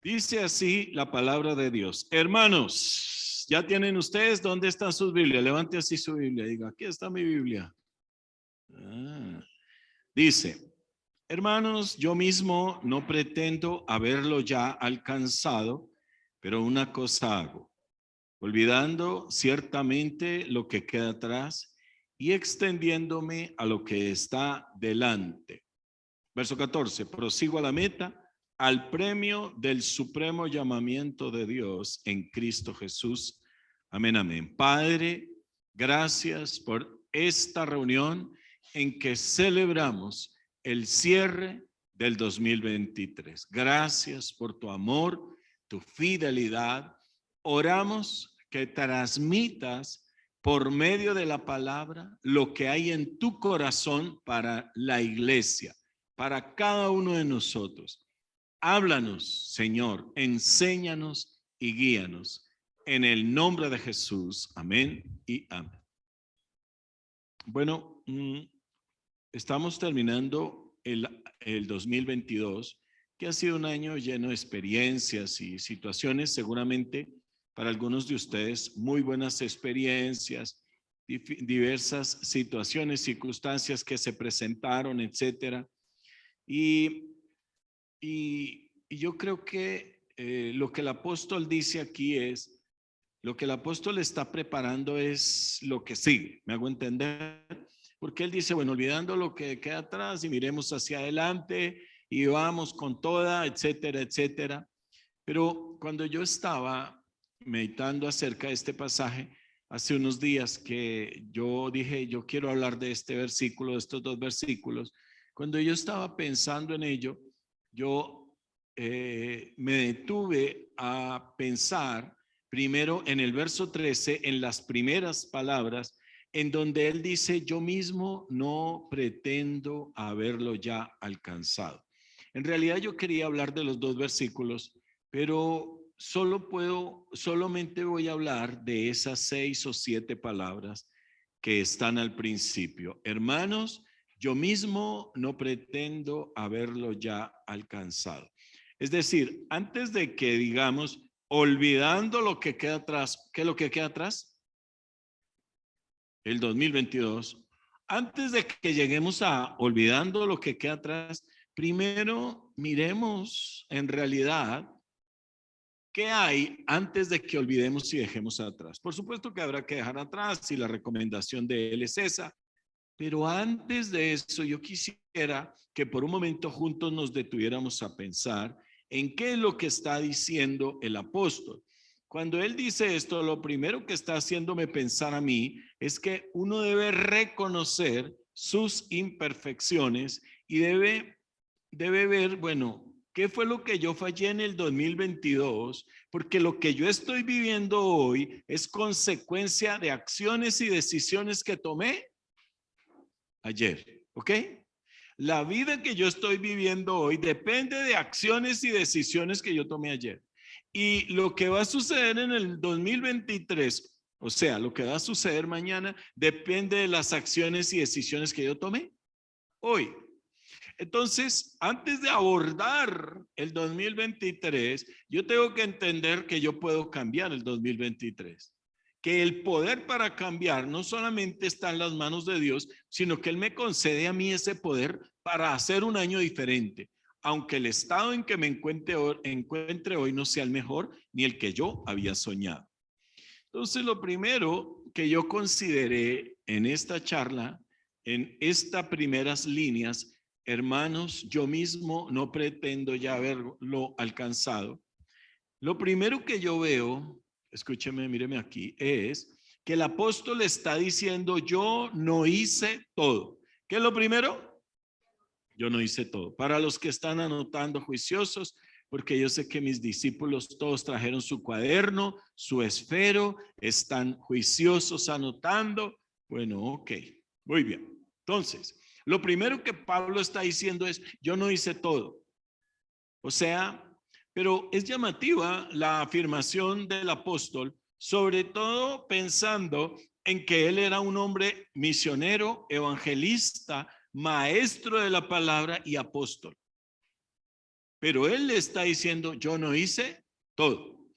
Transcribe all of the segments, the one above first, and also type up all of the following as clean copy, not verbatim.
Dice así la palabra de Dios. Hermanos, ¿ya tienen ustedes dónde están sus Biblias? Levante así su Biblia. Diga, aquí está mi Biblia. Dice, hermanos, yo mismo no pretendo haberlo ya alcanzado, pero una cosa hago, olvidando ciertamente lo que queda atrás y extendiéndome a lo que está delante. Verso 14, prosigo a la meta, al premio del supremo llamamiento de Dios en Cristo Jesús. Amén, amén. Padre, gracias por esta reunión en que celebramos el cierre del 2023. Gracias por tu amor, tu fidelidad. Oramos que transmitas por medio de la palabra lo que hay en tu corazón para la iglesia, para cada uno de nosotros. Háblanos, Señor, enséñanos y guíanos. En el nombre de Jesús. Amén y amén. Bueno, estamos terminando el 2022, que ha sido un año lleno de experiencias y situaciones, seguramente para algunos de ustedes, muy buenas experiencias, diversas situaciones, circunstancias que se presentaron, etcétera. Y yo creo que lo que el apóstol dice aquí es, lo que el apóstol está preparando es lo que sigue, ¿me hago entender? Porque él dice, bueno, olvidando lo que queda atrás y miremos hacia adelante y vamos con toda, etcétera, etcétera. Pero cuando yo estaba meditando acerca de este pasaje, hace unos días que yo dije, yo quiero hablar de este versículo, de estos dos versículos, cuando yo estaba pensando en ello, yo me detuve a pensar primero en el verso 13, en las primeras palabras, en donde él dice, yo mismo no pretendo haberlo ya alcanzado. En realidad yo quería hablar de los dos versículos, pero solamente voy a hablar de esas 6 o 7 palabras que están al principio. Hermanos, yo mismo no pretendo haberlo ya alcanzado. Es decir, antes de que digamos, olvidando lo que queda atrás, ¿qué es lo que queda atrás? El 2022. Antes de que lleguemos a olvidando lo que queda atrás, primero miremos en realidad ¿qué hay antes de que olvidemos y dejemos atrás? Por supuesto que habrá que dejar atrás y la recomendación de él es esa. Pero antes de eso, yo quisiera que por un momento juntos nos detuviéramos a pensar en qué es lo que está diciendo el apóstol. Cuando él dice esto, lo primero que está haciéndome pensar a mí es que uno debe reconocer sus imperfecciones y debe ver, bueno, ¿qué fue lo que yo fallé en el 2022? Porque lo que yo estoy viviendo hoy es consecuencia de acciones y decisiones que tomé ayer, ¿ok? La vida que yo estoy viviendo hoy depende de acciones y decisiones que yo tomé ayer. Y lo que va a suceder en el 2023, o sea, lo que va a suceder mañana, depende de las acciones y decisiones que yo tomé hoy. Entonces, antes de abordar el 2023, yo tengo que entender que yo puedo cambiar el 2023. Que el poder para cambiar no solamente está en las manos de Dios, sino que Él me concede a mí ese poder para hacer un año diferente. Aunque el estado en que me encuentre hoy no sea el mejor ni el que yo había soñado. Entonces, lo primero que yo consideré en esta charla, en estas primeras líneas, hermanos, yo mismo no pretendo ya haberlo alcanzado. Lo primero que yo veo, escúcheme, míreme aquí, es que el apóstol está diciendo, yo no hice todo. ¿Qué es lo primero? Yo no hice todo. Para los que están anotando juiciosos, porque yo sé que mis discípulos todos trajeron su cuaderno, su esfero, están juiciosos anotando. Bueno, ok, muy bien. Entonces, lo primero que Pablo está diciendo es, yo no hice todo. O sea, pero es llamativa la afirmación del apóstol, sobre todo pensando en que él era un hombre misionero, evangelista, maestro de la palabra y apóstol. pero él le está diciendo, yo no hice todo.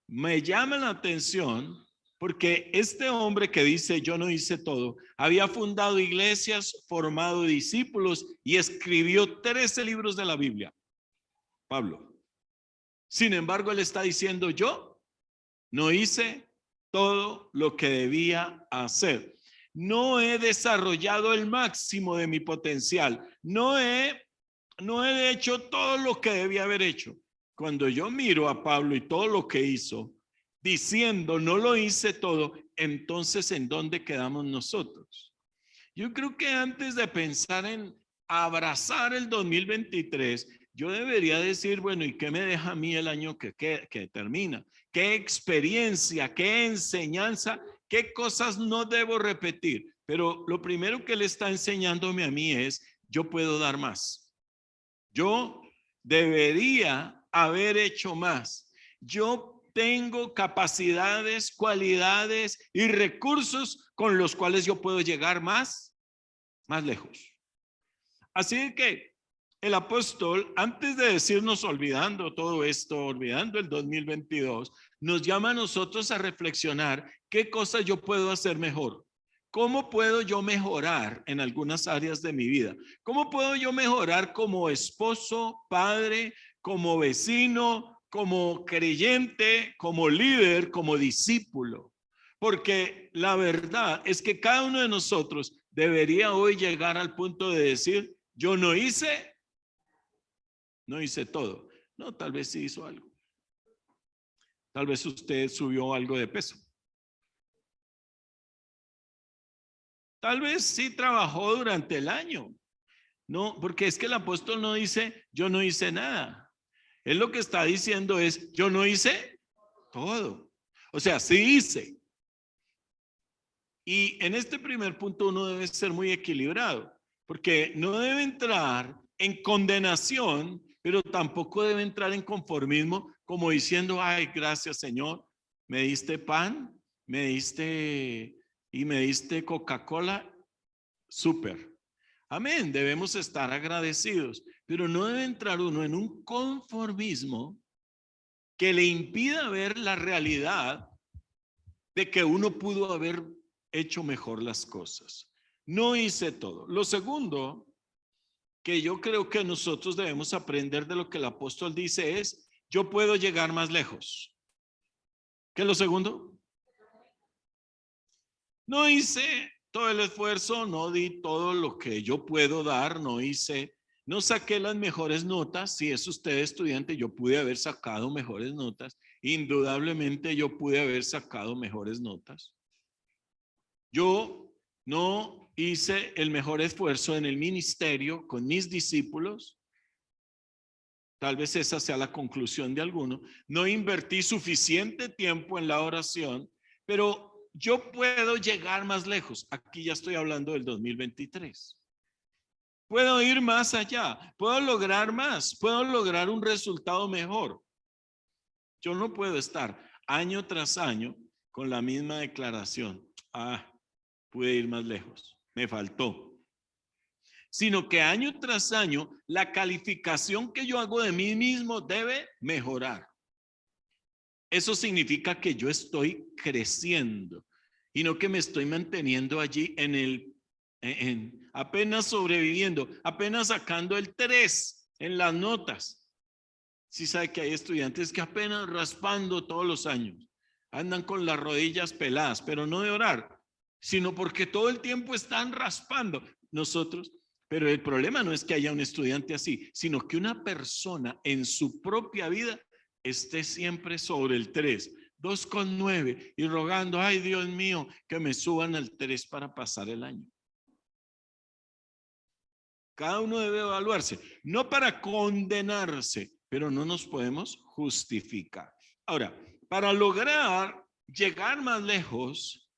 Me llama la atención porque este hombre que dice, yo no hice todo, había fundado iglesias, formado discípulos y escribió 13 libros de la Biblia. Pablo. Sin embargo, él está diciendo, yo no hice todo lo que debía hacer. No he desarrollado el máximo de mi potencial. No he hecho todo lo que debía haber hecho. Cuando yo miro a Pablo y todo lo que hizo, diciendo no lo hice todo, entonces ¿en dónde quedamos nosotros? Yo creo que antes de pensar en abrazar el 2023, yo debería decir, bueno, ¿y qué me deja a mí el año que termina? ¿Qué experiencia, qué enseñanza, qué cosas no debo repetir? Pero lo primero que él está enseñándome a mí es, yo puedo dar más. Yo debería haber hecho más. Yo tengo capacidades, cualidades y recursos con los cuales yo puedo llegar más lejos. Así que el apóstol, antes de decirnos olvidando todo esto, olvidando el 2022, nos llama a nosotros a reflexionar qué cosas yo puedo hacer mejor. ¿Cómo puedo yo mejorar en algunas áreas de mi vida? ¿Cómo puedo yo mejorar como esposo, padre, como vecino, como creyente, como líder, como discípulo? Porque la verdad es que cada uno de nosotros debería hoy llegar al punto de decir, yo no hice todo. No, tal vez sí hizo algo. Tal vez usted subió algo de peso. Tal vez sí trabajó durante el año. No, porque es que el apóstol no dice, yo no hice nada. Él lo que está diciendo es, yo no hice todo. O sea, sí hice. Y en este primer punto uno debe ser muy equilibrado, porque no debe entrar en condenación, pero tampoco debe entrar en conformismo, como diciendo, ay, gracias Señor, me diste pan, me diste Coca-Cola, súper. Amén, debemos estar agradecidos, pero no debe entrar uno en un conformismo que le impida ver la realidad de que uno pudo haber hecho mejor las cosas. No hice todo. Lo segundo que yo creo que nosotros debemos aprender de lo que el apóstol dice es, yo puedo llegar más lejos. ¿Qué es lo segundo? No hice todo el esfuerzo, no di todo lo que yo puedo dar, no saqué las mejores notas. Si es usted estudiante, yo pude haber sacado mejores notas. Indudablemente yo pude haber sacado mejores notas. Yo no hice el mejor esfuerzo en el ministerio con mis discípulos. Tal vez esa sea la conclusión de alguno. No invertí suficiente tiempo en la oración, pero yo puedo llegar más lejos. Aquí ya estoy hablando del 2023. Puedo ir más allá, puedo lograr más, puedo lograr un resultado mejor. Yo no puedo estar año tras año con la misma declaración. Pude ir más lejos, me faltó. Sino que año tras año la calificación que yo hago de mí mismo debe mejorar. Eso significa que yo estoy creciendo y no que me estoy manteniendo allí apenas sobreviviendo, apenas sacando el 3 en las notas. Sí sabe que hay estudiantes que apenas raspando todos los años, andan con las rodillas peladas, pero no de orar, sino porque todo el tiempo están raspando. Nosotros, pero el problema no es que haya un estudiante así, sino que una persona en su propia vida esté siempre sobre el 3, 2,9 y rogando, ay Dios mío, que me suban al 3 para pasar el año. Cada uno debe evaluarse, no para condenarse, pero no nos podemos justificar. Ahora, para lograr llegar más lejos,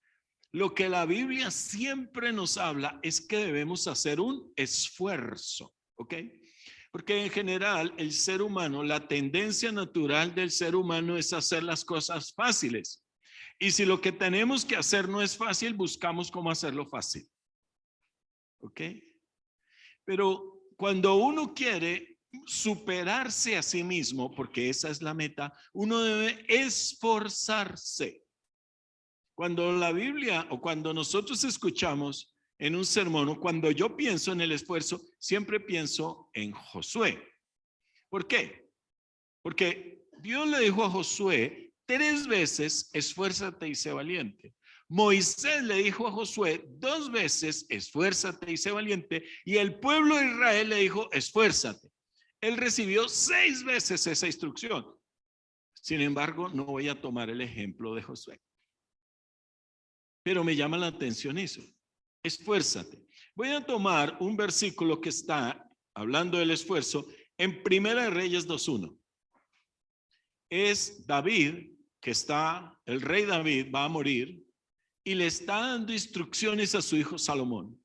lo que la Biblia siempre nos habla es que debemos hacer un esfuerzo, ¿ok? Porque en general el ser humano, la tendencia natural del ser humano es hacer las cosas fáciles. Y si lo que tenemos que hacer no es fácil, buscamos cómo hacerlo fácil. ¿Ok? Pero cuando uno quiere superarse a sí mismo, porque esa es la meta, uno debe esforzarse. Cuando la Biblia o cuando nosotros escuchamos en un sermón o cuando yo pienso en el esfuerzo, siempre pienso en Josué. ¿Por qué? Porque Dios le dijo a Josué 3 veces, esfuérzate y sé valiente. Moisés le dijo a Josué 2 veces, esfuérzate y sé valiente. Y el pueblo de Israel le dijo, esfuérzate. Él recibió 6 veces esa instrucción. Sin embargo, no voy a tomar el ejemplo de Josué. Pero me llama la atención eso. Esfuérzate. Voy a tomar un versículo que está hablando del esfuerzo en Primera de Reyes 2:1. Es David, que está, el rey David va a morir y le está dando instrucciones a su hijo Salomón.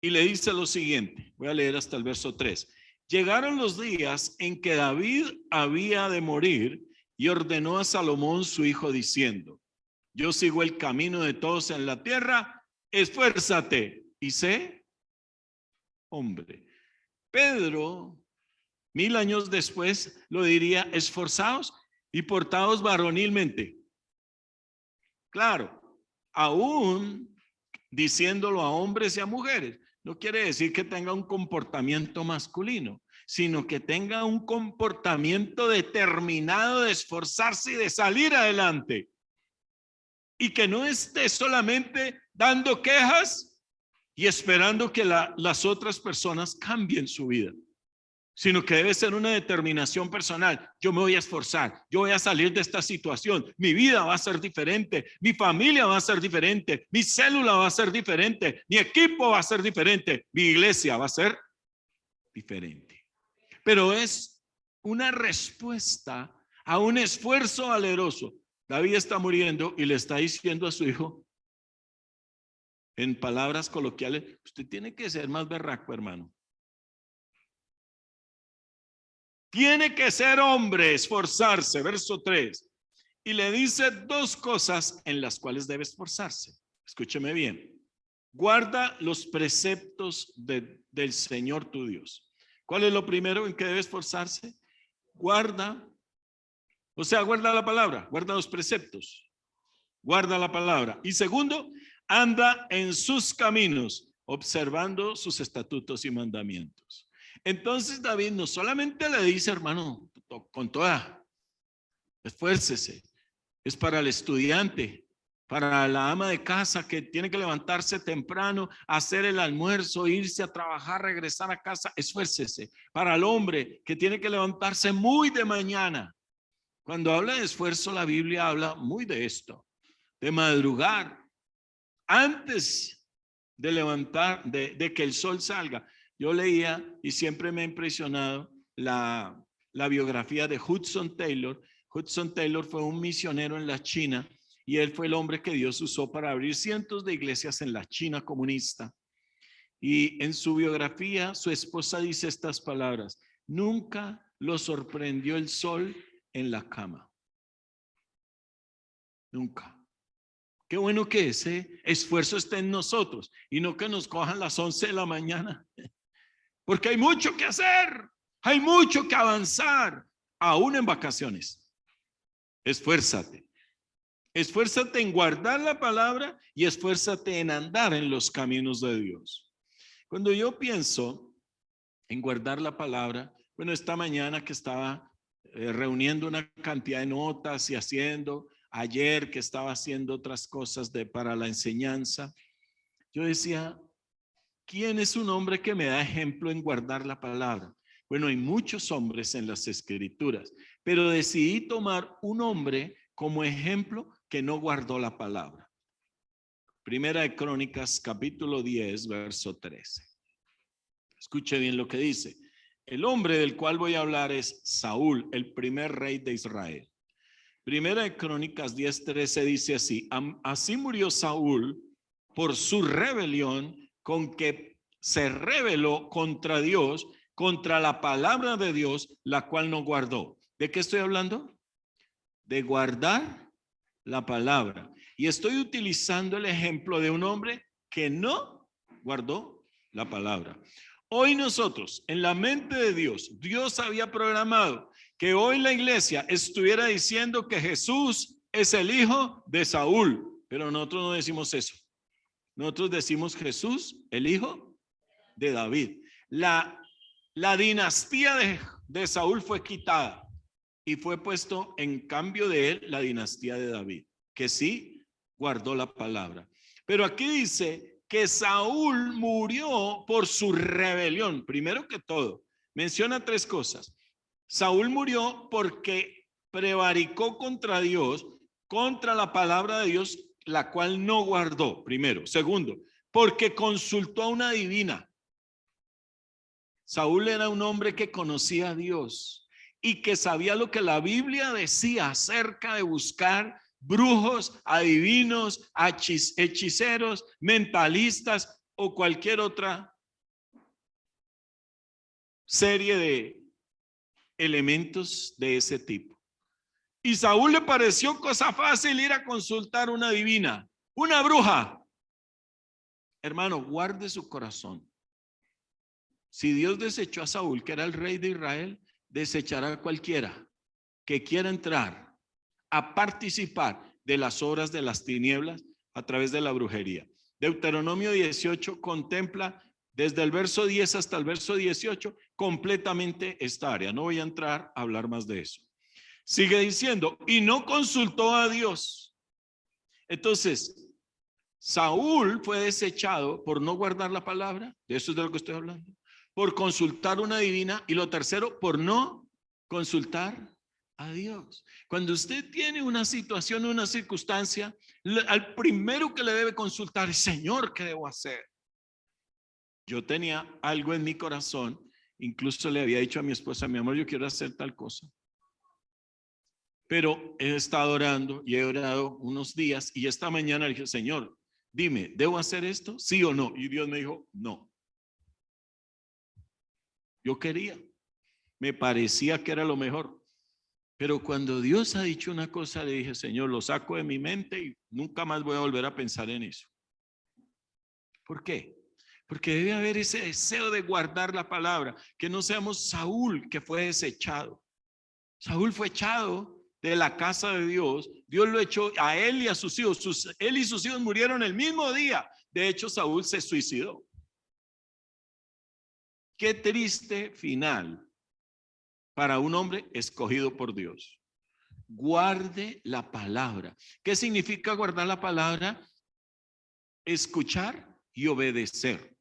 Y le dice lo siguiente, voy a leer hasta el verso 3. Llegaron los días en que David había de morir y ordenó a Salomón su hijo diciendo, yo sigo el camino de todos en la tierra, esfuérzate y sé hombre. Pedro, 1000 años después, lo diría, esforzaos y portaos varonilmente. Claro, aún diciéndolo a hombres y a mujeres, no quiere decir que tenga un comportamiento masculino, sino que tenga un comportamiento determinado de esforzarse y de salir adelante. Y que no esté solamente dando quejas y esperando que las otras personas cambien su vida, sino que debe ser una determinación personal. Yo me voy a esforzar, yo voy a salir de esta situación, mi vida va a ser diferente, mi familia va a ser diferente, mi célula va a ser diferente, mi equipo va a ser diferente, mi iglesia va a ser diferente. Pero es una respuesta a un esfuerzo valeroso. David está muriendo y le está diciendo a su hijo, en palabras coloquiales, usted tiene que ser más berraco, hermano. Tiene que ser hombre, esforzarse, verso 3. Y le dice 2 cosas en las cuales debe esforzarse. Escúcheme bien. Guarda los preceptos del Señor tu Dios. ¿Cuál es lo primero en que debe esforzarse? Guarda, o sea, guarda la palabra, guarda los preceptos, guarda la palabra. Y segundo, anda en sus caminos, observando sus estatutos y mandamientos. Entonces David no solamente le dice, hermano, con toda, esfuércese. Es para el estudiante, para la ama de casa que tiene que levantarse temprano, hacer el almuerzo, irse a trabajar, regresar a casa, esfuércese. Para el hombre que tiene que levantarse muy de mañana. Cuando habla de esfuerzo, la Biblia habla muy de esto, de madrugar antes de levantar, de que el sol salga. Yo leía y siempre me ha impresionado la biografía de Hudson Taylor. Hudson Taylor fue un misionero en la China y él fue el hombre que Dios usó para abrir cientos de iglesias en la China comunista. Y en su biografía, su esposa dice estas palabras: nunca lo sorprendió el sol en la cama. Nunca. Qué bueno que ese esfuerzo esté en nosotros y no que nos cojan las 11 de la mañana. Porque hay mucho que hacer, hay mucho que avanzar, aún en vacaciones. Esfuérzate. Esfuérzate en guardar la palabra y esfuérzate en andar en los caminos de Dios. Cuando yo pienso en guardar la palabra, bueno, esta mañana que estaba reuniendo una cantidad de notas y haciendo, ayer que estaba haciendo otras cosas para la enseñanza, yo decía, ¿quién es un hombre que me da ejemplo en guardar la palabra? Bueno, hay muchos hombres en las escrituras, pero decidí tomar un hombre como ejemplo que no guardó la palabra. Primera de Crónicas, capítulo 10, verso 13. Escuche bien lo que dice. El hombre del cual voy a hablar es Saúl, el primer rey de Israel. Primera de Crónicas 10:13 dice así: así murió Saúl por su rebelión, con que se rebeló contra Dios, contra la palabra de Dios, la cual no guardó. ¿De qué estoy hablando? De guardar la palabra. Y estoy utilizando el ejemplo de un hombre que no guardó la palabra. Hoy nosotros, en la mente de Dios, Dios había programado que hoy la iglesia estuviera diciendo que Jesús es el hijo de Saúl, pero nosotros no decimos eso. Nosotros decimos Jesús, el hijo de David. La dinastía de Saúl fue quitada y fue puesto en cambio de él la dinastía de David, que sí guardó la palabra. Pero aquí dice que Saúl murió por su rebelión. Primero que todo, menciona tres cosas. Saúl murió porque prevaricó contra Dios, contra la palabra de Dios, la cual no guardó, primero. Segundo, porque consultó a una divina. Saúl era un hombre que conocía a Dios y que sabía lo que la Biblia decía acerca de buscar brujos, adivinos, hechiceros, mentalistas o cualquier otra serie de elementos de ese tipo. Y Saúl le pareció cosa fácil ir a consultar una divina, una bruja. Hermano, guarde su corazón. Si Dios desechó a Saúl, que era el rey de Israel, desechará a cualquiera que quiera entrar a participar de las obras de las tinieblas a través de la brujería. Deuteronomio 18 contempla desde el verso 10 hasta el verso 18 completamente esta área. No voy a entrar a hablar más de eso. Sigue diciendo, y no consultó a Dios. Entonces, Saúl fue desechado por no guardar la palabra, de eso es de lo que estoy hablando, por consultar una divina, y lo tercero, por no consultar a Dios. Cuando usted tiene una situación, una circunstancia, al primero que le debe consultar es, Señor, ¿qué debo hacer? Yo tenía algo en mi corazón, incluso le había dicho a mi esposa, mi amor, yo quiero hacer tal cosa. Pero he estado orando y he orado unos días y esta mañana le dije, Señor, dime, ¿debo hacer esto? ¿Sí o no? Y Dios me dijo, no. Yo quería, me parecía que era lo mejor. Pero cuando Dios ha dicho una cosa, le dije, Señor, lo saco de mi mente y nunca más voy a volver a pensar en eso. ¿Por qué? Porque debe haber ese deseo de guardar la palabra, que no seamos Saúl, que fue desechado. Saúl fue echado de la casa de Dios. Dios lo echó a él y a sus hijos. Él y sus hijos murieron el mismo día. De hecho, Saúl se suicidó. Qué triste final para un hombre escogido por Dios. Guarde la palabra. ¿Qué significa guardar la palabra? Escuchar y obedecer.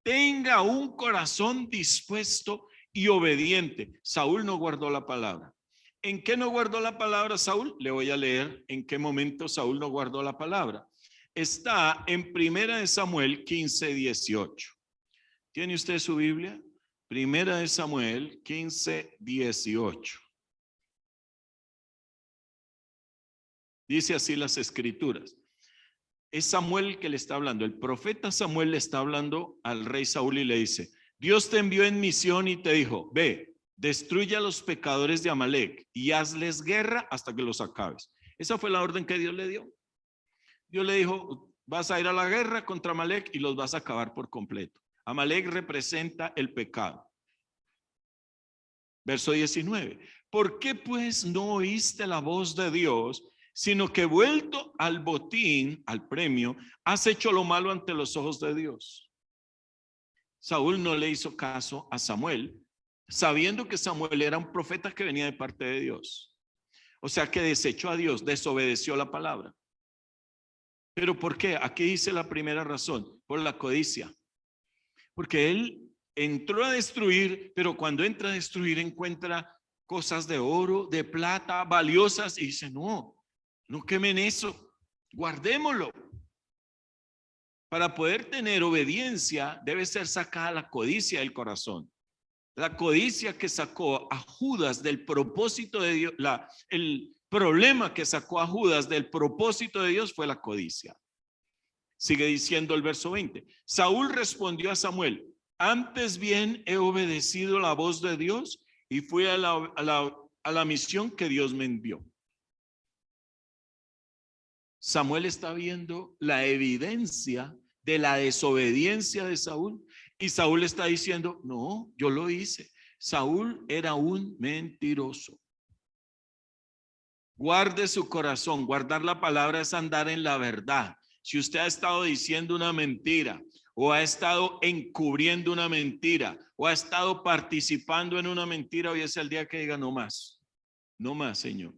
Tenga un corazón dispuesto y obediente. Saúl no guardó la palabra. ¿En qué no guardó la palabra Saúl? Le voy a leer en qué momento Saúl no guardó la palabra. Está en 1 Samuel 15:18. ¿Tiene usted su Biblia? 1 Samuel 15:18. Dice así las escrituras. Es Samuel que le está hablando. El profeta Samuel le está hablando al rey Saúl y le dice, Dios te envió en misión y te dijo, ve, destruye a los pecadores de Amalek y hazles guerra hasta que los acabes. Esa fue la orden que Dios le dio. Dios le dijo, vas a ir a la guerra contra Amalek y los vas a acabar por completo. Amalek representa el pecado. Verso 19. ¿Por qué pues no oíste la voz de Dios, sino que vuelto al botín, al premio, has hecho lo malo ante los ojos de Dios? Saúl no le hizo caso a Samuel, sabiendo que Samuel era un profeta que venía de parte de Dios. O sea que desechó a Dios, desobedeció la palabra. ¿Pero por qué? Aquí dice la primera razón, por la codicia. Porque él entró a destruir, pero cuando entra a destruir encuentra cosas de oro, de plata, valiosas, y dice, no quemen eso, guardémoslo. Para poder tener obediencia debe ser sacada la codicia del corazón. La codicia que sacó a Judas del propósito de Dios, el problema que sacó a Judas del propósito de Dios fue la codicia. Sigue diciendo el verso 20. Saúl respondió a Samuel, antes bien he obedecido la voz de Dios y fui a la misión que Dios me envió. Samuel está viendo la evidencia de la desobediencia de Saúl Y Saúl está diciendo, no, yo lo hice. Saúl era un mentiroso. Guarde su corazón. Guardar la palabra es andar en la verdad. Si usted ha estado diciendo una mentira, o ha estado encubriendo una mentira, o ha estado participando en una mentira, hoy es el día que diga no más. No más, Señor.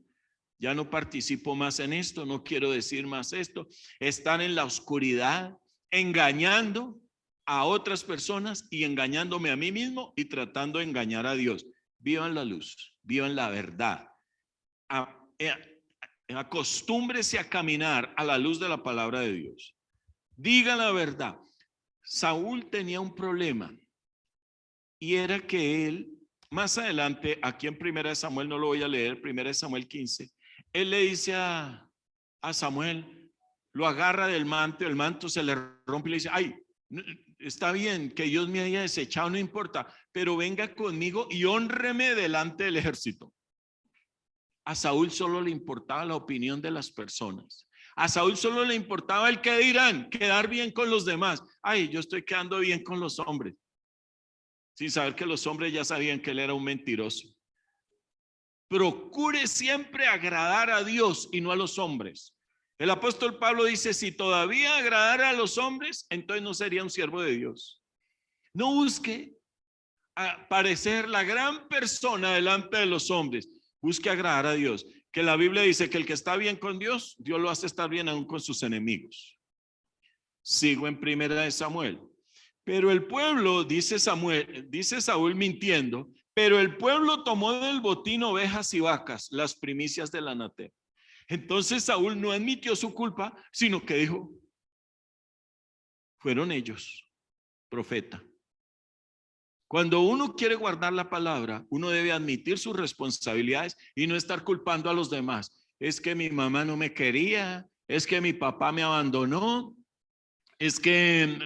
Ya no participo más en esto, no quiero decir más esto. Estar en la oscuridad, engañando a otras personas y engañándome a mí mismo y tratando de engañar a Dios. Vivan la luz, vivan la verdad. Acostúmbrese a caminar a la luz de la palabra de Dios. Diga la verdad. Saúl tenía un problema y era que él, más adelante, aquí en 1 Samuel, no lo voy a leer, 1 Samuel 15, él le dice a Samuel, lo agarra del manto, el manto se le rompe y le dice, ay, está bien que Dios me haya desechado, no importa, pero venga conmigo y hónreme delante del ejército. A Saúl solo le importaba la opinión de las personas. A Saúl solo le importaba el qué dirán, quedar bien con los demás. Ay, yo estoy quedando bien con los hombres. Sin saber que los hombres ya sabían que él era un mentiroso. Procure siempre agradar a Dios y no a los hombres. El apóstol Pablo dice, si todavía agradara a los hombres, entonces no sería un siervo de Dios. No busque parecer la gran persona delante de los hombres. Busque agradar a Dios. Que la Biblia dice que el que está bien con Dios, Dios lo hace estar bien aún con sus enemigos. Sigo en 1 Samuel. Pero el pueblo, dice Saúl mintiendo, pero el pueblo tomó del botín ovejas y vacas, las primicias del anatem. Entonces Saúl no admitió su culpa, sino que dijo, fueron ellos, profeta. Cuando uno quiere guardar la palabra, uno debe admitir sus responsabilidades y no estar culpando a los demás. Es que mi mamá no me quería, es que mi papá me abandonó, es que,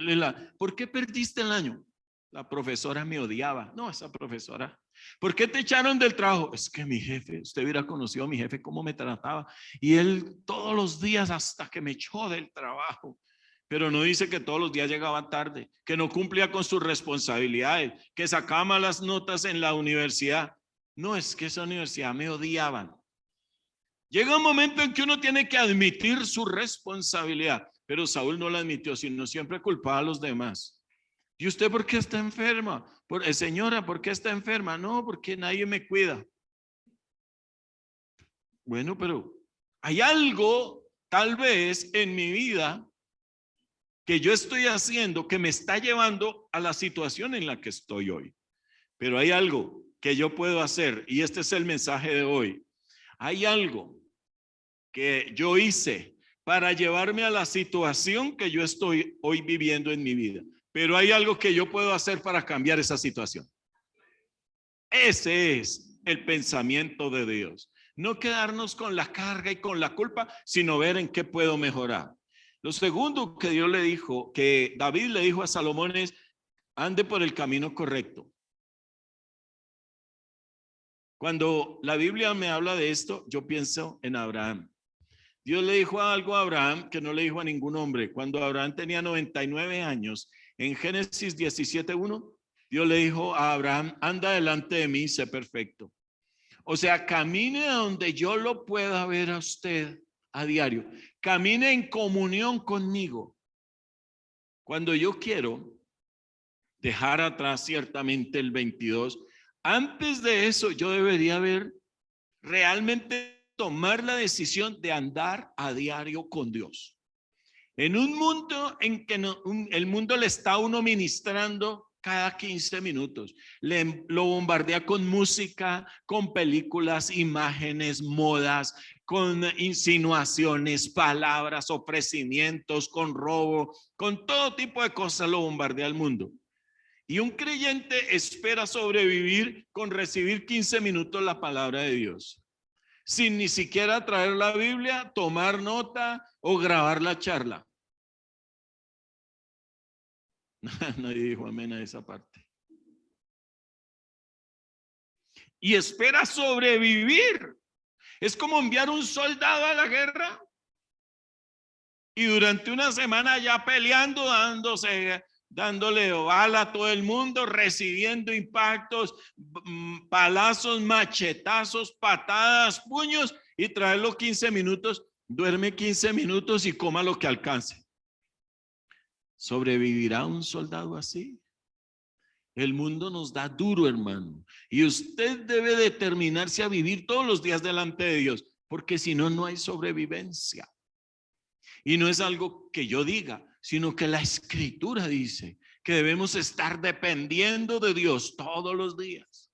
¿por qué perdiste el año? La profesora me odiaba. No, esa profesora. ¿Por qué te echaron del trabajo? Es que mi jefe, usted hubiera conocido a mi jefe, cómo me trataba. Y él todos los días hasta que me echó del trabajo. Pero no dice que todos los días llegaba tarde, que no cumplía con sus responsabilidades, que sacaba malas notas en la universidad. No, es que esa universidad me odiaban. Llega un momento en que uno tiene que admitir su responsabilidad, pero Saúl no la admitió, sino siempre culpaba a los demás. ¿Y usted por qué está enferma? Señora, ¿por qué está enferma? No, porque nadie me cuida. Bueno, pero hay algo tal vez en mi vida que yo estoy haciendo que me está llevando a la situación en la que estoy hoy. Pero hay algo que yo puedo hacer y este es el mensaje de hoy. Hay algo que yo hice para llevarme a la situación que yo estoy hoy viviendo en mi vida. Pero hay algo que yo puedo hacer para cambiar esa situación. Ese es el pensamiento de Dios. No quedarnos con la carga y con la culpa, sino ver en qué puedo mejorar. Lo segundo que Dios le dijo, que David le dijo a Salomón es, ande por el camino correcto. Cuando la Biblia me habla de esto, yo pienso en Abraham. Dios le dijo algo a Abraham que no le dijo a ningún hombre. Cuando Abraham tenía 99 años, en Génesis 17:1, Dios le dijo a Abraham, anda delante de mí, sé perfecto. O sea, camine a donde yo lo pueda ver a usted a diario. Camine en comunión conmigo. Cuando yo quiero dejar atrás ciertamente el 22, antes de eso yo debería ver realmente tomar la decisión de andar a diario con Dios. En un mundo en que el mundo le está a uno ministrando cada 15 minutos, lo bombardea con música, con películas, imágenes, modas, con insinuaciones, palabras, ofrecimientos, con robo, con todo tipo de cosas lo bombardea el mundo. Y un creyente espera sobrevivir con recibir 15 minutos la palabra de Dios, sin ni siquiera traer la Biblia, tomar nota o grabar la charla. Nadie dijo amén a esa parte. Y espera sobrevivir. Es como enviar un soldado a la guerra y durante una semana ya peleando, dándose dándole bala a todo el mundo, recibiendo impactos, palazos, machetazos, patadas, puños, y traerlo 15 minutos, duerme 15 minutos y coma lo que alcance. ¿Sobrevivirá un soldado así? El mundo nos da duro, hermano, y usted debe determinarse a vivir todos los días delante de Dios, porque si no, no hay sobrevivencia. Y no es algo que yo diga, sino que la Escritura dice que debemos estar dependiendo de Dios todos los días.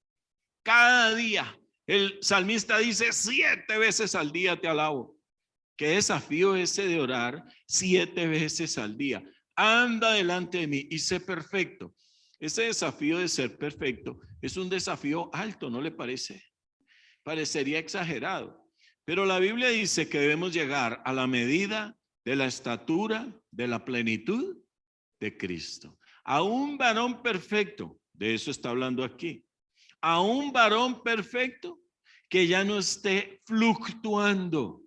Cada día. El salmista dice 7 veces al día te alabo. Qué desafío ese de orar 7 veces al día. Anda delante de mí y sé perfecto. Ese desafío de ser perfecto es un desafío alto, ¿no le parece? Parecería exagerado. Pero la Biblia dice que debemos llegar a la medida de la estatura, de la plenitud de Cristo. A un varón perfecto, de eso está hablando aquí. A un varón perfecto que ya no esté fluctuando.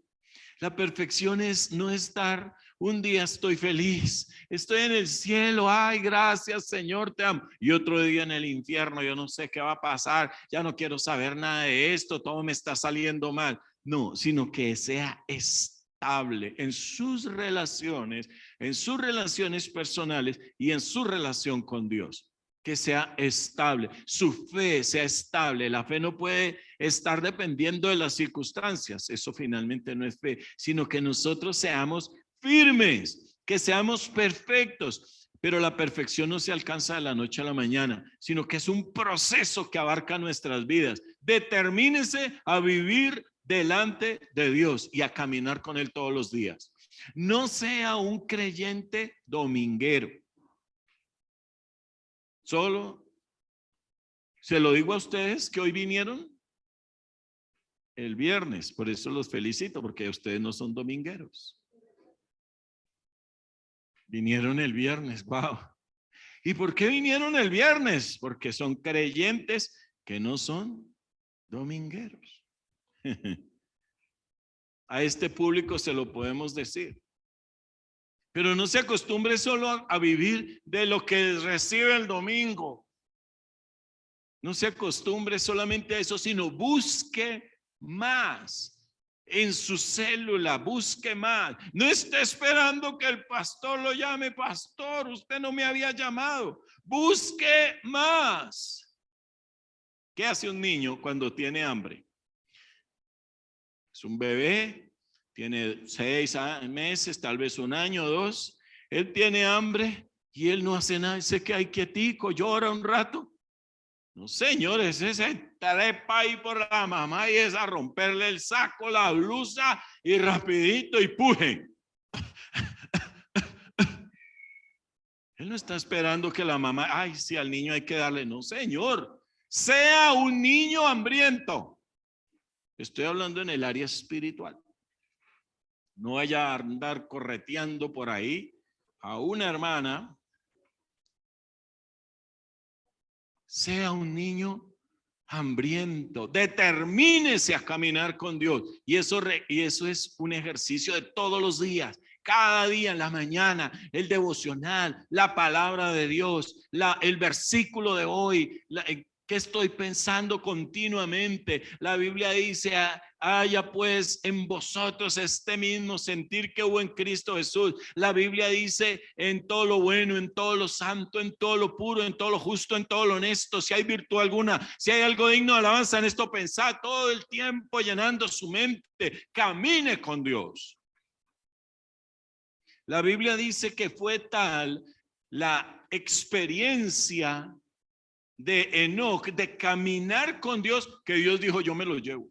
La perfección es no estar, un día estoy feliz, estoy en el cielo, ay, gracias Señor, te amo. Y otro día en el infierno, yo no sé qué va a pasar, ya no quiero saber nada de esto, todo me está saliendo mal. No, sino que sea estable en sus relaciones personales y en su relación con Dios. Que sea estable, su fe sea estable. La fe no puede estar dependiendo de las circunstancias, eso finalmente no es fe, sino que nosotros seamos firmes, que seamos perfectos. Pero la perfección no se alcanza de la noche a la mañana, sino que es un proceso que abarca nuestras vidas. Determínese a vivir delante de Dios y a caminar con Él todos los días. No sea un creyente dominguero. Solo, se lo digo a ustedes que hoy vinieron el viernes, por eso los felicito, porque ustedes no son domingueros. Vinieron el viernes, wow. ¿Y por qué vinieron el viernes? Porque son creyentes que no son domingueros. A este público se lo podemos decir. Pero no se acostumbre solo a vivir de lo que recibe el domingo. No se acostumbre solamente a eso, sino busque más en su célula, busque más. No esté esperando que el pastor lo llame, pastor, usted no me había llamado. Busque más. ¿Qué hace un niño cuando tiene hambre? Es un bebé, tiene 6 meses, tal vez 1 año o 2. Él tiene hambre y él no hace nada, se queda ahí quietico, llora un rato. No, señores, ese trepa ahí por la mamá y es a romperle el saco, la blusa y rapidito y puje. Él no está esperando que la mamá, ay, sí, al niño hay que darle. No, señor, sea un niño hambriento. Estoy hablando en el área espiritual. No vaya a andar correteando por ahí a una hermana. Sea un niño hambriento, determínese a caminar con Dios. Y eso es un ejercicio de todos los días. Cada día en la mañana, el devocional, la palabra de Dios, el versículo de hoy, ¿qué estoy pensando continuamente? La Biblia dice, haya pues en vosotros este mismo sentir que hubo en Cristo Jesús. La Biblia dice, en todo lo bueno, en todo lo santo, en todo lo puro, en todo lo justo, en todo lo honesto, si hay virtud alguna, si hay algo digno de alabanza, en esto pensad todo el tiempo, llenando su mente. Camine con Dios. La Biblia dice que fue tal la experiencia de Enoc, de caminar con Dios, que Dios dijo, yo me lo llevo.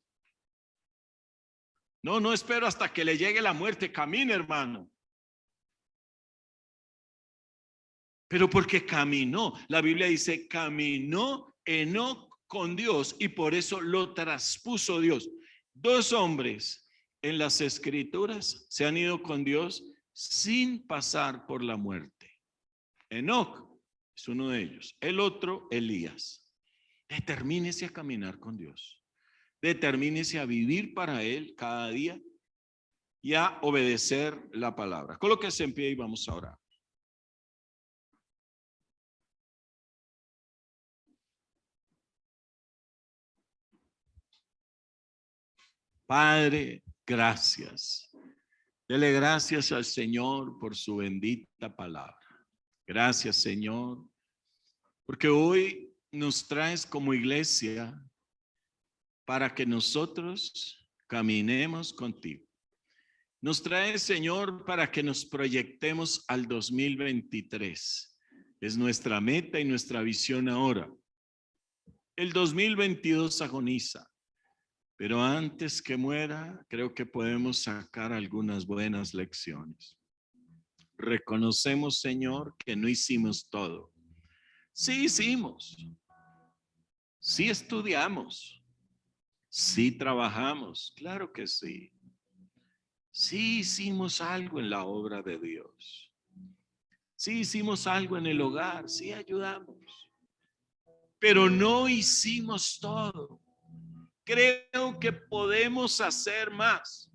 No espero hasta que le llegue la muerte, camine, hermano. Pero porque caminó, la Biblia dice, caminó Enoc con Dios y por eso lo traspuso Dios. 2 hombres en las escrituras se han ido con Dios sin pasar por la muerte. Enoc es uno de ellos. El otro, Elías. Determínese a caminar con Dios. Determínese a vivir para Él cada día y a obedecer la palabra. Colóquese en pie y vamos a orar. Padre, gracias. Dele gracias al Señor por su bendita palabra. Gracias, Señor, porque hoy nos traes como iglesia para que nosotros caminemos contigo. Nos traes, Señor, para que nos proyectemos al 2023. Es nuestra meta y nuestra visión ahora. El 2022 agoniza. Pero antes que muera, creo que podemos sacar algunas buenas lecciones. Reconocemos, Señor, que no hicimos todo. Sí hicimos. Sí estudiamos. Sí trabajamos. Claro que sí. Sí hicimos algo en la obra de Dios. Sí hicimos algo en el hogar. Sí ayudamos. Pero no hicimos todo. Creo que podemos hacer más.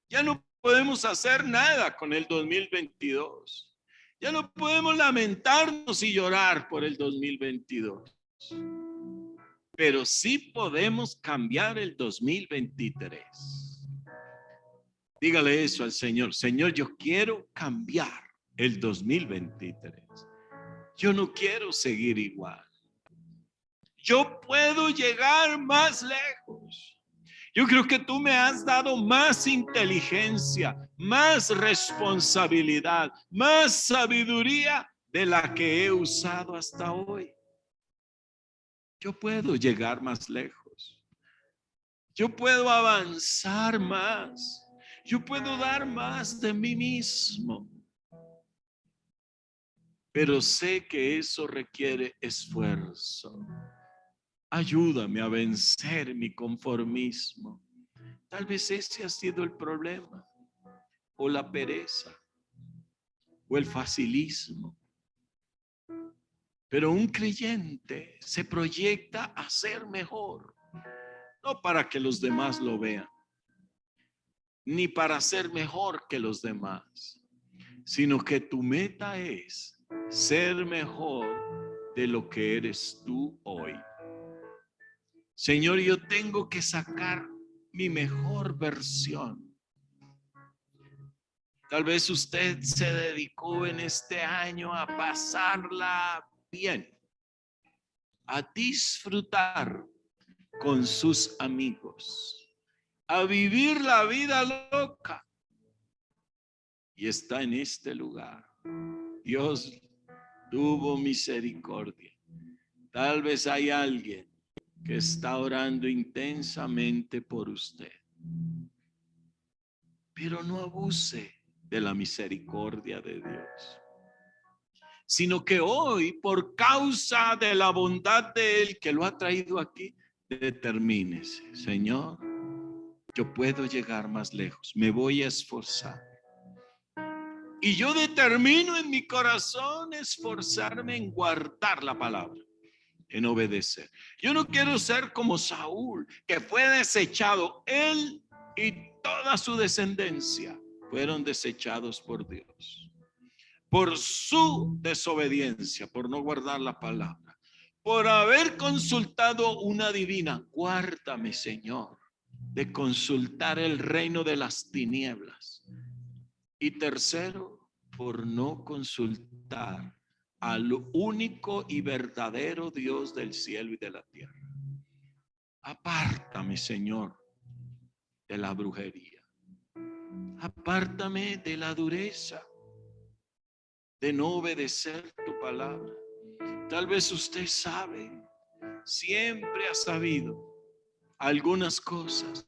Ya no podemos hacer nada con el 2022. Ya no podemos lamentarnos y llorar por el 2022. Pero sí podemos cambiar el 2023. Dígale eso al Señor. Señor, yo quiero cambiar el 2023. Yo no quiero seguir igual. Yo puedo llegar más lejos. Yo creo que tú me has dado más inteligencia, más responsabilidad, más sabiduría de la que he usado hasta hoy. Yo puedo llegar más lejos. Yo puedo avanzar más. Yo puedo dar más de mí mismo. Pero sé que eso requiere esfuerzo. Ayúdame a vencer mi conformismo. Tal vez ese ha sido el problema, o la pereza, o el facilismo. Pero un creyente se proyecta a ser mejor, no para que los demás lo vean, ni para ser mejor que los demás, sino que tu meta es ser mejor de lo que eres tú hoy. Señor, yo tengo que sacar mi mejor versión. Tal vez usted se dedicó en este año a pasarla bien, a disfrutar con sus amigos, a vivir la vida loca. Y está en este lugar. Dios tuvo misericordia. Tal vez hay alguien que está orando intensamente por usted. Pero no abuse de la misericordia de Dios, sino que hoy, por causa de la bondad de Él que lo ha traído aquí, determínese: Señor, yo puedo llegar más lejos, me voy a esforzar. Y yo determino en mi corazón esforzarme en guardar la palabra, en obedecer. Yo no quiero ser como Saúl, que fue desechado. Él y toda su descendencia fueron desechados por Dios, por su desobediencia, por no guardar la palabra, por haber consultado una divina. Guárdame, Señor, de consultar el reino de las tinieblas. Y tercero, por no consultar al único y verdadero Dios del cielo y de la tierra. Apártame, Señor, de la brujería. Apártame de la dureza, de no obedecer tu palabra. Tal vez usted sabe, siempre ha sabido algunas cosas.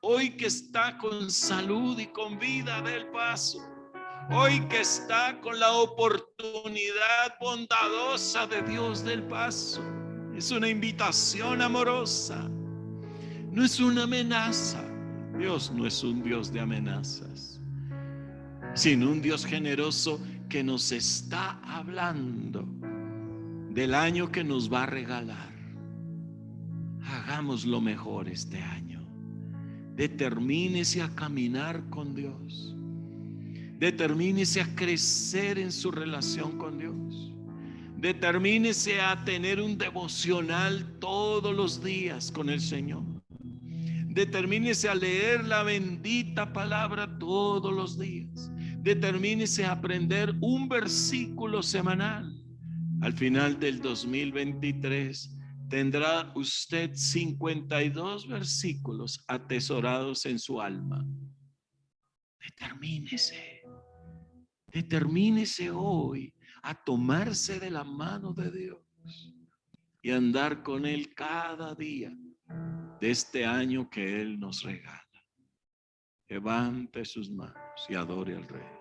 Hoy que está con salud y con vida, dé el paso. Hoy que está con la oportunidad bondadosa de Dios, del paso. Es una invitación amorosa. No es una amenaza. Dios no es un Dios de amenazas. sino un Dios generoso que nos está hablando del año que nos va a regalar. Hagamos lo mejor este año. Determínese a caminar con Dios. Determínese a crecer en su relación con Dios. Determínese a tener un devocional todos los días con el Señor. Determínese a leer la bendita palabra todos los días. Determínese a aprender un versículo semanal. Al final del 2023 tendrá usted 52 versículos atesorados en su alma. Determínese hoy a tomarse de la mano de Dios y andar con Él cada día de este año que Él nos regala. Levante sus manos y adore al Rey.